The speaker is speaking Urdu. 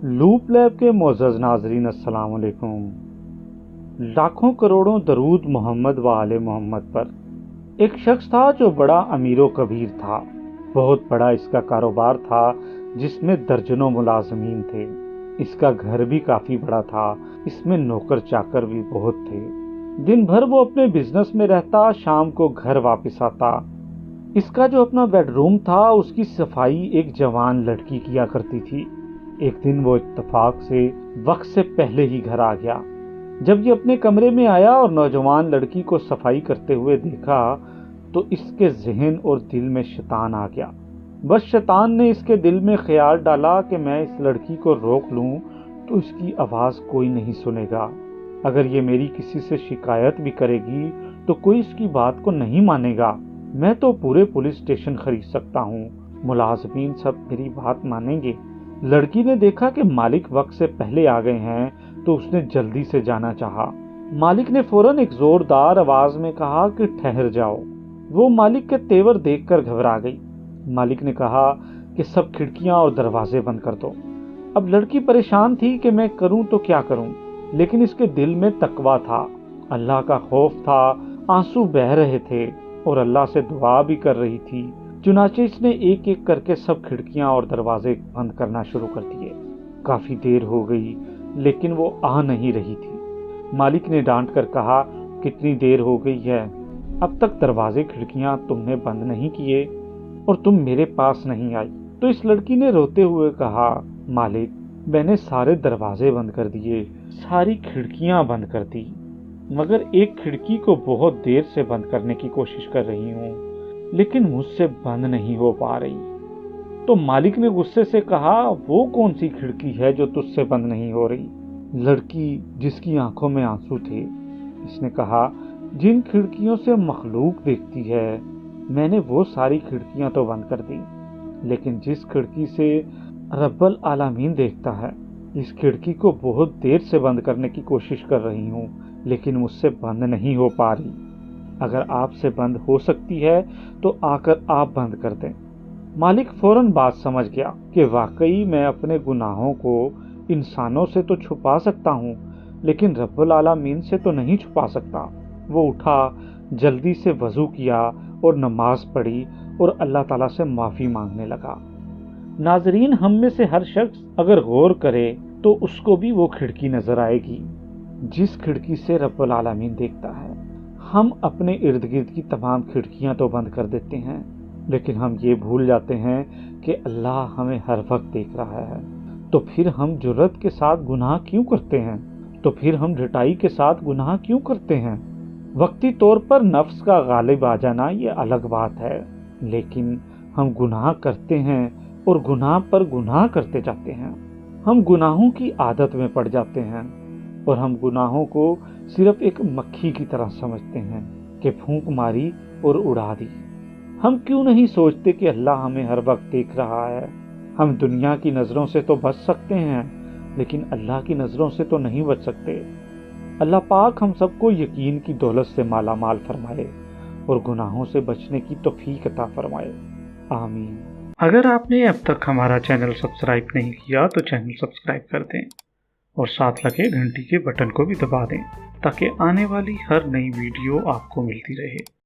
لوپ لیب کے معزز ناظرین السلام علیکم۔ لاکھوں کروڑوں درود محمد و آل محمد پر۔ ایک شخص تھا جو بڑا امیر و کبیر تھا۔ بہت بڑا اس کا کاروبار تھا جس میں درجنوں ملازمین تھے۔ اس کا گھر بھی کافی بڑا تھا، اس میں نوکر چاکر بھی بہت تھے۔ دن بھر وہ اپنے بزنس میں رہتا، شام کو گھر واپس آتا۔ اس کا جو اپنا بیڈ روم تھا اس کی صفائی ایک جوان لڑکی کیا کرتی تھی۔ ایک دن وہ اتفاق سے وقت سے پہلے ہی گھر آ گیا۔ جب یہ اپنے کمرے میں آیا اور نوجوان لڑکی کو صفائی کرتے ہوئے دیکھا تو اس کے ذہن اور دل میں شیطان آ گیا۔ بس شیطان نے اس کے دل میں خیال ڈالا کہ میں اس لڑکی کو روک لوں تو اس کی آواز کوئی نہیں سنے گا۔ اگر یہ میری کسی سے شکایت بھی کرے گی تو کوئی اس کی بات کو نہیں مانے گا۔ میں تو پورے پولیس اسٹیشن خرید سکتا ہوں، ملازمین سب میری بات مانیں گے۔ لڑکی نے دیکھا کہ مالک وقت سے پہلے آ گئے ہیں تو اس نے جلدی سے جانا چاہا۔ مالک نے فوراً ایک زوردار آواز میں کہا کہ ٹھہر جاؤ۔ وہ مالک کے تیور دیکھ کر گھبرا گئی۔ مالک نے کہا کہ سب کھڑکیاں اور دروازے بند کر دو۔ اب لڑکی پریشان تھی کہ میں کروں تو کیا کروں، لیکن اس کے دل میں تقویٰ تھا، اللہ کا خوف تھا، آنسو بہہ رہے تھے اور اللہ سے دعا بھی کر رہی تھی۔ چنانچہ اس نے ایک ایک کر کے سب کھڑکیاں اور دروازے بند کرنا شروع کر دیے۔ کافی دیر ہو گئی لیکن وہ آ نہیں رہی تھی۔ مالک نے ڈانٹ کر کہا، کتنی دیر ہو گئی ہے، اب تک دروازے کھڑکیاں تم نے بند نہیں کیے اور تم میرے پاس نہیں آئی۔ تو اس لڑکی نے روتے ہوئے کہا، مالک میں نے سارے دروازے بند کر دیے، ساری کھڑکیاں بند کر دی، مگر ایک کھڑکی کو بہت دیر سے بند کرنے کی کوشش کر رہی ہوں لیکن مجھ سے بند نہیں ہو پا رہی۔ تو مالک نے غصے سے کہا، وہ کون سی کھڑکی ہے جو تجھ سے بند نہیں ہو رہی؟ لڑکی جس کی آنکھوں میں آنسو تھے، اس نے کہا، جن کھڑکیوں سے مخلوق دیکھتی ہے میں نے وہ ساری کھڑکیاں تو بند کر دی، لیکن جس کھڑکی سے رب العالمین دیکھتا ہے اس کھڑکی کو بہت دیر سے بند کرنے کی کوشش کر رہی ہوں لیکن مجھ سے بند نہیں ہو پا رہی۔ اگر آپ سے بند ہو سکتی ہے تو آ کر آپ بند کر دیں۔ مالک فوراً بات سمجھ گیا کہ واقعی میں اپنے گناہوں کو انسانوں سے تو چھپا سکتا ہوں لیکن رب العالمین سے تو نہیں چھپا سکتا۔ وہ اٹھا، جلدی سے وضو کیا اور نماز پڑھی اور اللہ تعالیٰ سے معافی مانگنے لگا۔ ناظرین، ہم میں سے ہر شخص اگر غور کرے تو اس کو بھی وہ کھڑکی نظر آئے گی جس کھڑکی سے رب العالمین دیکھتا ہے۔ ہم اپنے ارد گرد کی تمام کھڑکیاں تو بند کر دیتے ہیں لیکن ہم یہ بھول جاتے ہیں کہ اللہ ہمیں ہر وقت دیکھ رہا ہے۔ تو پھر ہم جرأت کے ساتھ گناہ کیوں کرتے ہیں؟ تو پھر ہم ڈٹائی کے ساتھ گناہ کیوں کرتے ہیں؟ وقتی طور پر نفس کا غالب آ جانا یہ الگ بات ہے، لیکن ہم گناہ کرتے ہیں اور گناہ پر گناہ کرتے جاتے ہیں۔ ہم گناہوں کی عادت میں پڑ جاتے ہیں اور ہم گناہوں کو صرف ایک مکھی کی طرح سمجھتے ہیں کہ پھونک ماری اور اڑا دی۔ ہم کیوں نہیں سوچتے کہ اللہ ہمیں ہر وقت دیکھ رہا ہے؟ ہم دنیا کی نظروں سے تو بچ سکتے ہیں لیکن اللہ کی نظروں سے تو نہیں بچ سکتے۔ اللہ پاک ہم سب کو یقین کی دولت سے مالا مال فرمائے اور گناہوں سے بچنے کی توفیق عطا فرمائے، آمین۔ اگر آپ نے اب تک ہمارا چینل سبسکرائب نہیں کیا تو چینل سبسکرائب کر دیں اور ساتھ لگے گھنٹی کے بٹن کو بھی دبا دیں تاکہ آنے والی ہر نئی ویڈیو آپ کو ملتی رہے۔